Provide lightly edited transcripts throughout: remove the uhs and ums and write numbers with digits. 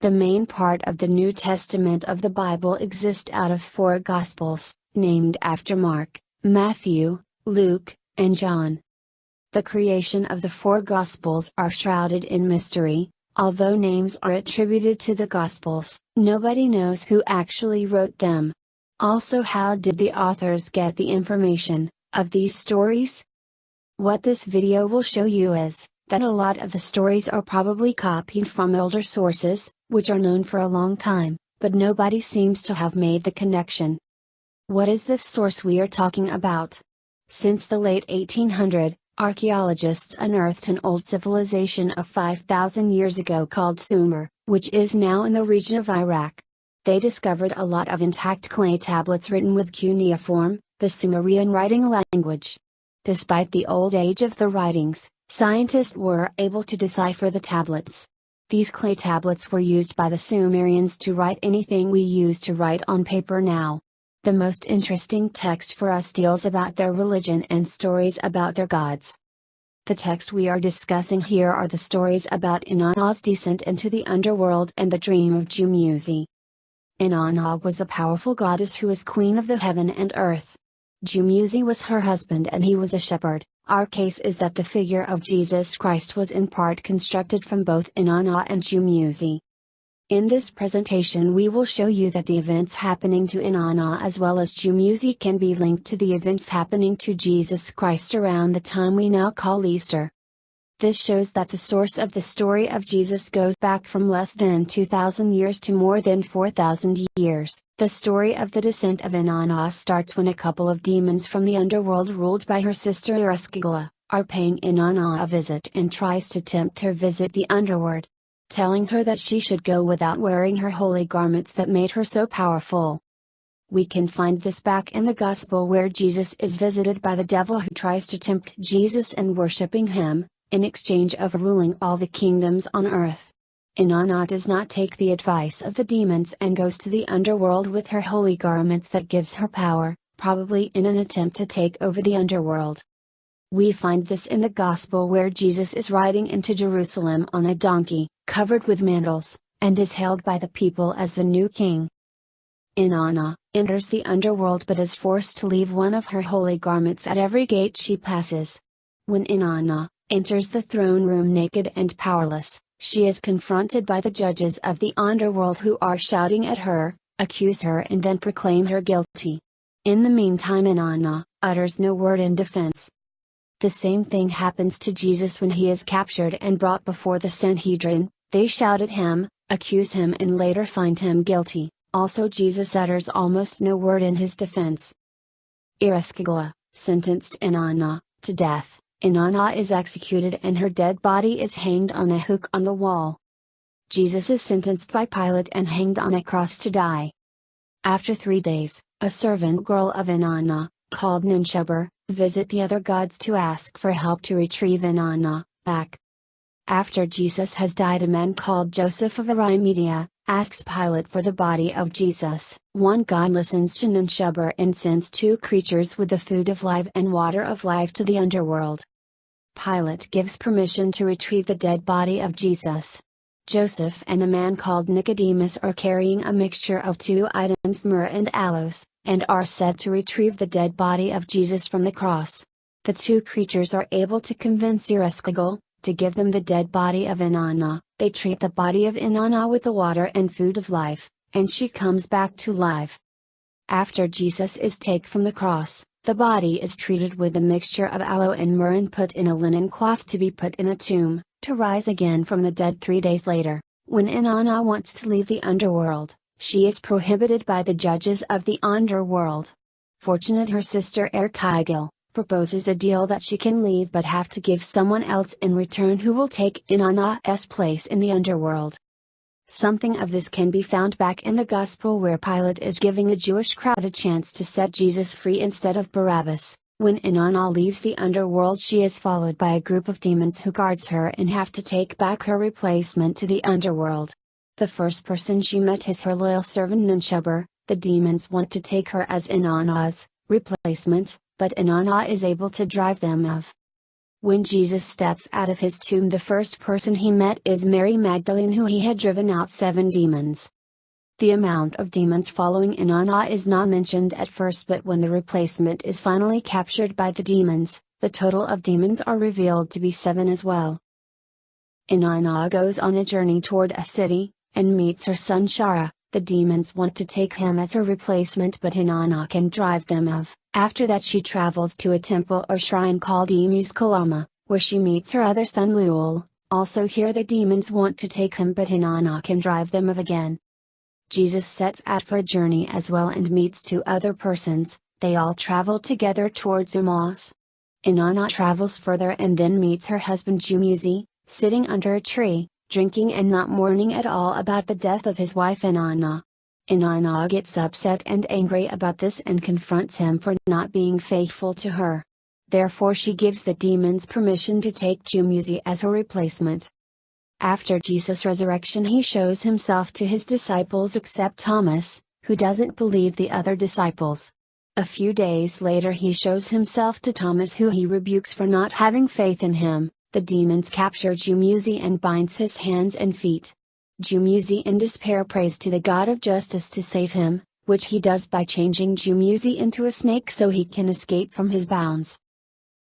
The main part of the New Testament of the Bible exists out of 4 Gospels, named after Mark, Matthew, Luke, and John. The creation of the 4 Gospels are shrouded in mystery. Although names are attributed to the Gospels, nobody knows who actually wrote them. Also, how did the authors get the information of these stories? What this video will show you is that a lot of the stories are probably copied from older sources, which are known for a long time, but nobody seems to have made the connection. What is this source we are talking about? Since the late 1800s, archaeologists unearthed an old civilization of 5,000 years ago called Sumer, which is now in the region of Iraq. They discovered a lot of intact clay tablets written with cuneiform, the Sumerian writing language. Despite the old age of the writings, scientists were able to decipher the tablets. These clay tablets were used by the Sumerians to write anything we use to write on paper now. The most interesting text for us deals about their religion and stories about their gods. The text we are discussing here are the stories about Inanna's descent into the underworld and the dream of Dumuzi. Inanna was the powerful goddess who is queen of the heaven and earth. Dumuzi was her husband and he was a shepherd. Our case is that the figure of Jesus Christ was in part constructed from both Inanna and Dumuzi. In this presentation we will show you that the events happening to Inanna as well as Dumuzi can be linked to the events happening to Jesus Christ around the time we now call Easter. This shows that the source of the story of Jesus goes back from less than 2,000 years to more than 4,000 years. The story of the descent of Inanna starts when a couple of demons from the underworld ruled by her sister Ereshkigal are paying Inanna a visit and tries to tempt her visit the underworld, telling her that she should go without wearing her holy garments that made her so powerful. We can find this back in the Gospel where Jesus is visited by the devil who tries to tempt Jesus and worshipping him, in exchange of ruling all the kingdoms on earth. Inanna does not take the advice of the demons and goes to the underworld with her holy garments that gives her power, probably in an attempt to take over the underworld. We find this in the Gospel where Jesus is riding into Jerusalem on a donkey, covered with mantles, and is hailed by the people as the new king. Inanna enters the underworld but is forced to leave one of her holy garments at every gate she passes. When Inanna enters the throne room naked and powerless, she is confronted by the judges of the underworld who are shouting at her, accuse her and then proclaim her guilty. In the meantime Inanna utters no word in defense. The same thing happens to Jesus when he is captured and brought before the Sanhedrin. They shout at him, accuse him and later find him guilty. Also Jesus utters almost no word in his defense. Ereshkigal sentenced Inanna to death. Inanna is executed and her dead body is hanged on a hook on the wall. Jesus is sentenced by Pilate and hanged on a cross to die. After 3 days, a servant girl of Inanna, called Ninshubur, visit the other gods to ask for help to retrieve Inanna back. After Jesus has died, a man called Joseph of Arimathea asks Pilate for the body of Jesus. One god listens to Ninshubur and sends 2 creatures with the food of life and water of life to the underworld. Pilate gives permission to retrieve the dead body of Jesus. Joseph and a man called Nicodemus are carrying a mixture of 2 items, myrrh and aloes, and are set to retrieve the dead body of Jesus from the cross. The 2 creatures are able to convince Ereshkigal to give them the dead body of Inanna. They treat the body of Inanna with the water and food of life, and she comes back to life. After Jesus is taken from the cross, the body is treated with a mixture of aloe and myrrh and put in a linen cloth to be put in a tomb, to rise again from the dead 3 days later. When Inanna wants to leave the underworld, she is prohibited by the judges of the underworld. Fortunate her sister Ereshkigal proposes a deal that she can leave but have to give someone else in return who will take Inanna's place in the underworld. Something of this can be found back in the Gospel where Pilate is giving a Jewish crowd a chance to set Jesus free instead of Barabbas. When Inanna leaves the underworld, she is followed by a group of demons who guards her and have to take back her replacement to the underworld. The first person she met is her loyal servant Ninshubur. The demons want to take her as Inanna's replacement, but Inanna is able to drive them off. When Jesus steps out of his tomb, the first person he met is Mary Magdalene, who he had driven out 7 demons. The amount of demons following Inanna is not mentioned at first, but when the replacement is finally captured by the demons, the total of demons are revealed to be 7 as well. Inanna goes on a journey toward a city, and meets her son Shara. The demons want to take him as her replacement, but Inanna can drive them off. After that she travels to a temple or shrine called Dumuzi, where she meets her other son Luel. Also here the demons want to take him, but Inanna can drive them off again. Jesus sets out for a journey as well and meets 2 other persons. They all travel together towards Emmaus. Inanna travels further and then meets her husband Dumuzi, sitting under a tree, drinking and not mourning at all about the death of his wife Inanna. Inanna gets upset and angry about this and confronts him for not being faithful to her. Therefore she gives the demons permission to take Dumuzi as her replacement. After Jesus' resurrection he shows himself to his disciples except Thomas, who doesn't believe the other disciples. A few days later he shows himself to Thomas, who he rebukes for not having faith in him. The demons capture Dumuzi and binds his hands and feet. Dumuzi in despair prays to the God of justice to save him, which he does by changing Dumuzi into a snake so he can escape from his bounds.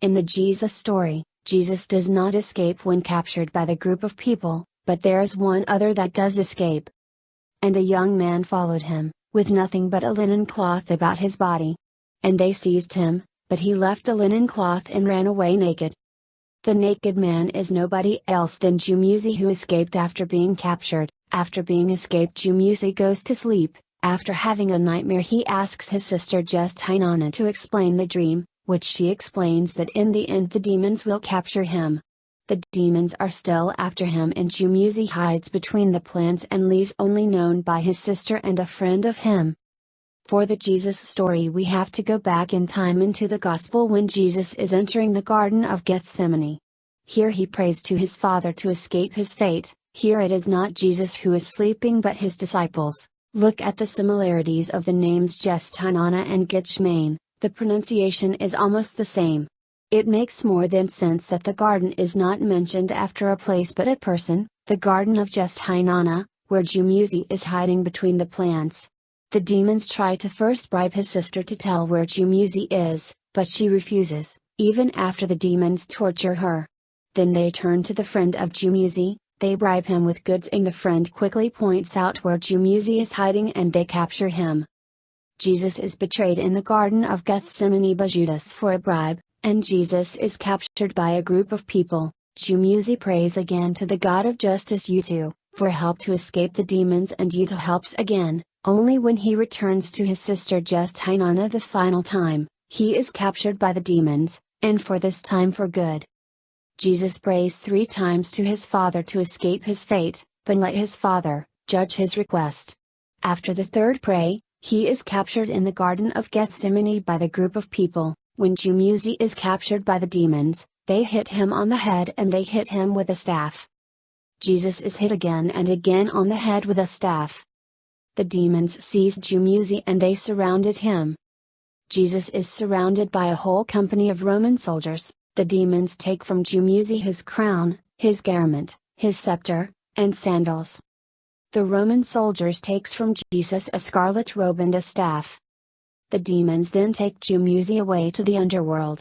In the Jesus story, Jesus does not escape when captured by the group of people, but there is one other that does escape. And a young man followed him, with nothing but a linen cloth about his body. And they seized him, but he left the linen cloth and ran away naked. The naked man is nobody else than Dumuzi, who escaped after being captured. After being escaped, Dumuzi goes to sleep. After having a nightmare he asks his sister Inanna to explain the dream, which she explains that in the end the demons will capture him. The demons are still after him and Dumuzi hides between the plants and leaves only known by his sister and a friend of him. For the Jesus story we have to go back in time into the Gospel when Jesus is entering the Garden of Gethsemane. Here he prays to his Father to escape his fate. Here it is not Jesus who is sleeping but his disciples. Look at the similarities of the names Inanna and Gethsemane. The pronunciation is almost the same. It makes more than sense that the garden is not mentioned after a place but a person, the Garden of Inanna, where Dumuzi is hiding between the plants. The demons try to first bribe his sister to tell where Dumuzi is, but she refuses, even after the demons torture her. Then they turn to the friend of Dumuzi, they bribe him with goods and the friend quickly points out where Dumuzi is hiding and they capture him. Jesus is betrayed in the Garden of Gethsemane by Judas for a bribe, and Jesus is captured by a group of people. Dumuzi prays again to the God of justice Utu, for help to escape the demons, and Utu helps again. Only when he returns to his sister Inanna the final time, he is captured by the demons, and for this time for good. Jesus prays 3 times to his Father to escape his fate, but let his Father judge his request. After the 3rd prayer, he is captured in the Garden of Gethsemane by the group of people. When Dumuzi is captured by the demons, they hit him on the head and they hit him with a staff. Jesus is hit again and again on the head with a staff. The demons seized Dumuzi and they surrounded him. Jesus is surrounded by a whole company of Roman soldiers. The demons take from Dumuzi his crown, his garment, his scepter, and sandals. The Roman soldiers takes from Jesus a scarlet robe and a staff. The demons then take Dumuzi away to the underworld.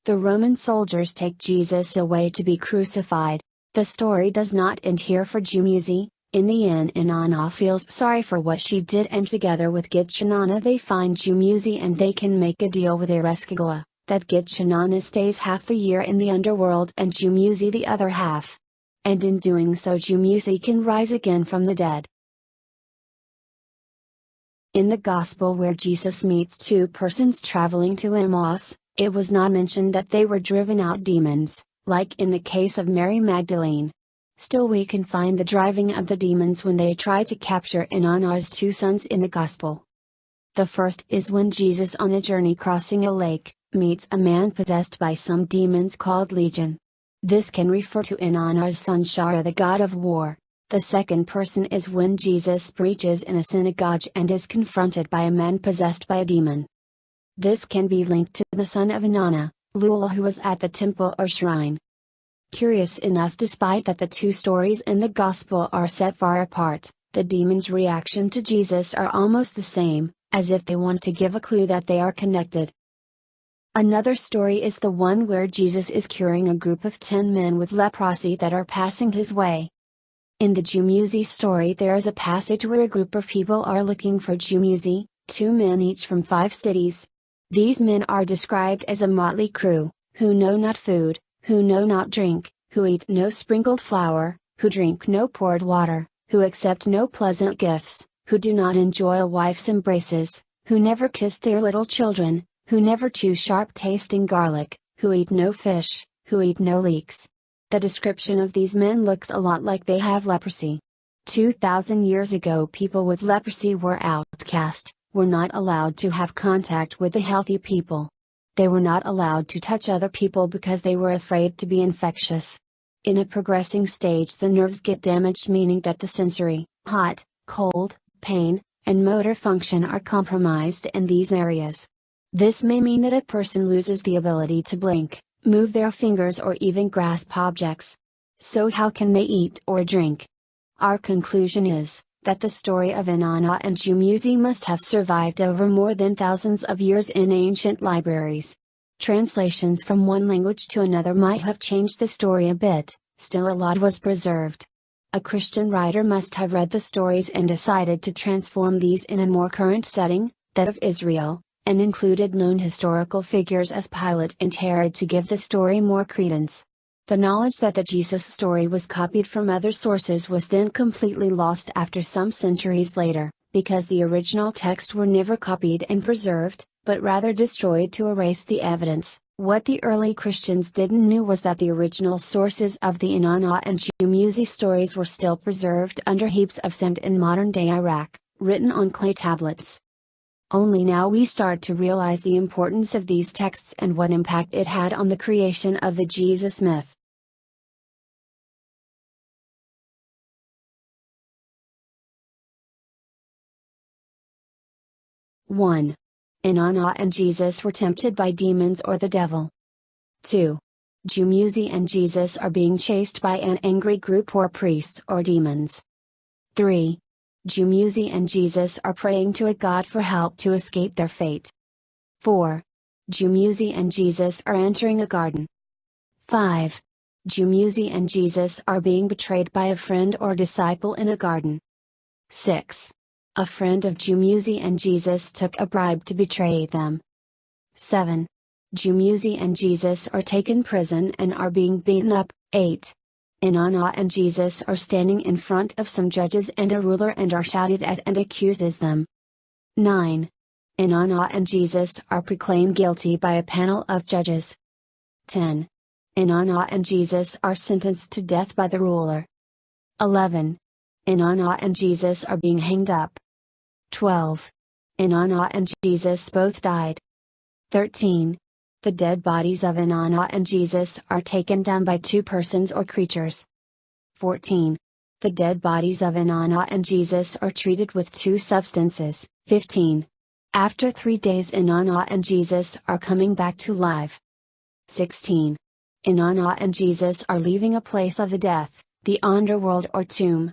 The Roman soldiers take Jesus away to be crucified. The story does not end here for Dumuzi. In the end Inanna feels sorry for what she did and together with Inanna they find Dumuzi and they can make a deal with Ereshkigal, that Inanna stays half the year in the underworld and Dumuzi the other half. And in doing so Dumuzi can rise again from the dead. In the Gospel where Jesus meets 2 persons traveling to Emmaus, it was not mentioned that they were driven out demons, like in the case of Mary Magdalene. Still we can find the driving of the demons when they try to capture Inanna's 2 sons in the Gospel. The first is when Jesus on a journey crossing a lake, meets a man possessed by some demons called Legion. This can refer to Inanna's son Shara, the god of war. The second person is when Jesus preaches in a synagogue and is confronted by a man possessed by a demon. This can be linked to the son of Inanna, Lul who was at the temple or shrine. Curious enough, despite that the two stories in the Gospel are set far apart, the demons' reaction to Jesus are almost the same, as if they want to give a clue that they are connected. Another story is the one where Jesus is curing a group of 10 men with leprosy that are passing his way. In the Dumuzi story, there is a passage where a group of people are looking for Dumuzi, 2 men each from 5 cities. These men are described as a motley crew, who know not food, who know not drink, who eat no sprinkled flour, who drink no poured water, who accept no pleasant gifts, who do not enjoy a wife's embraces, who never kiss their little children, who never chew sharp-tasting garlic, who eat no fish, who eat no leeks. The description of these men looks a lot like they have leprosy. 2,000 years ago, people with leprosy were outcast, were not allowed to have contact with the healthy people. They were not allowed to touch other people because they were afraid to be infectious. In a progressing stage, the nerves get damaged, meaning that the sensory, hot, cold, pain, and motor function are compromised in these areas. This may mean that a person loses the ability to blink, move their fingers, or even grasp objects. So how can they eat or drink? Our conclusion is that the story of Inanna and Dumuzi must have survived over more than thousands of years in ancient libraries. Translations from one language to another might have changed the story a bit, still a lot was preserved. A Christian writer must have read the stories and decided to transform these in a more current setting, that of Israel, and included known historical figures as Pilate and Herod to give the story more credence. The knowledge that the Jesus story was copied from other sources was then completely lost after some centuries later, because the original texts were never copied and preserved, but rather destroyed to erase the evidence. What the early Christians didn't know was that the original sources of the Inanna and Dumuzi stories were still preserved under heaps of sand in modern-day Iraq, written on clay tablets. Only now we start to realize the importance of these texts and what impact it had on the creation of the Jesus myth. One. Inanna and Jesus were tempted by demons or the devil. 2. Dumuzi and Jesus are being chased by an angry group or priests or demons. 3. Dumuzi and Jesus are praying to a god for help to escape their fate. 4. Dumuzi and Jesus are entering a garden. 5. Dumuzi and Jesus are being betrayed by a friend or disciple in a garden. 6. A friend of Dumuzi and Jesus took a bribe to betray them. 7. Dumuzi and Jesus are taken prison and are being beaten up. 8. Inanna and Jesus are standing in front of some judges and a ruler and are shouted at and accuses them. 9. Inanna and Jesus are proclaimed guilty by a panel of judges. 10. Inanna and Jesus are sentenced to death by the ruler. 11. Inanna and Jesus are being hanged up. 12. Inanna and Jesus both died. 13. The dead bodies of Inanna and Jesus are taken down by 2 persons or creatures. 14. The dead bodies of Inanna and Jesus are treated with 2 substances. 15. After 3 days Inanna and Jesus are coming back to life. 16. Inanna and Jesus are leaving a place of the death, the underworld or tomb.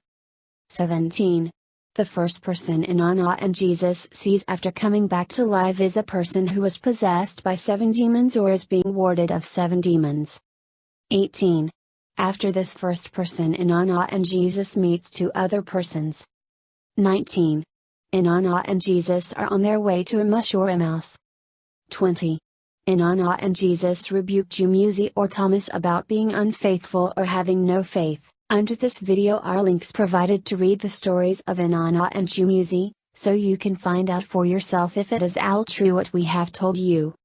17. The first person Inanna and Jesus sees after coming back to life is a person who was possessed by 7 demons or is being warded of 7 demons. 18. After this first person Inanna and Jesus meets 2 other persons. 19. Inanna and Jesus are on their way to Emmaus or Emmaus. 20. Inanna and Jesus rebuke Dumuzi or Tamuz about being unfaithful or having no faith. Under this video are links provided to read the stories of Inanna and Dumuzi, so you can find out for yourself if it is all true what we have told you.